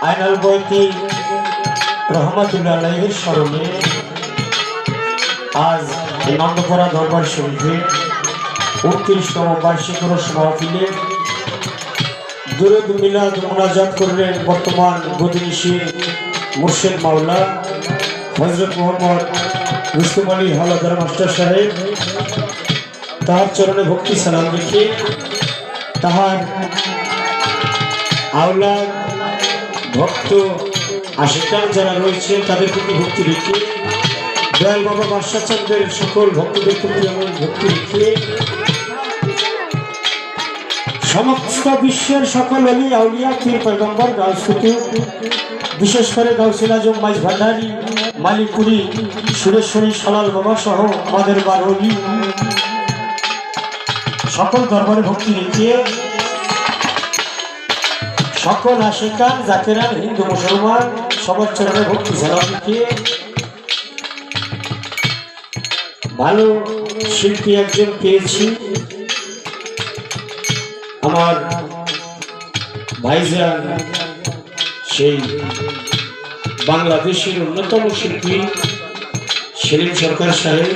আইনাল বয়তি রহমাতুল্লাহ আলাইহির স্মরণে আজ এই নন্দপাড়া দরবার শরীফে 29তম বার্ষিক ওরস মাহফিলে দুরুদ মিলাদ মুনাজাত করলেন বর্তমান গদিনিশী মুর্শেদ মাওলা হযরত মুহাম্মদ রুস্তম আলী হাওলাদার মাস্টার সাহেব। তাহার চরণে ভক্তি সালাম রেখে তাহার আওলাদ ভক্ত আশিকান যারা রয়েছে তাদের প্রতি ভক্তি রেখে দয়াল বাবা বাদশাহ চন্দ্রের সকল ভক্তদের প্রতি আমি ভক্তি রেখে সমস্ত বিশ্বের সকল অলি আউলিয়া পীর পয়গম্বর গাউস কুতুব বিশেষ করে গাউসুল আজম মাইজ ভান্ডারী মালিকপুরী সুরেশ্বরী সালাল বাবা সহ আমাদের বারোলি সকল দরবারে ভক্তি রেখে সকল আশিকান জাকেরান হিন্দু মুসলমান সবার চরণে ভক্তি সালাম রেখে ভালো শিল্পী একজন পেয়েছি আমার ভাইজান, সেই বাংলাদেশের অন্যতম শিল্পী সেলিম সরকার সাহেব।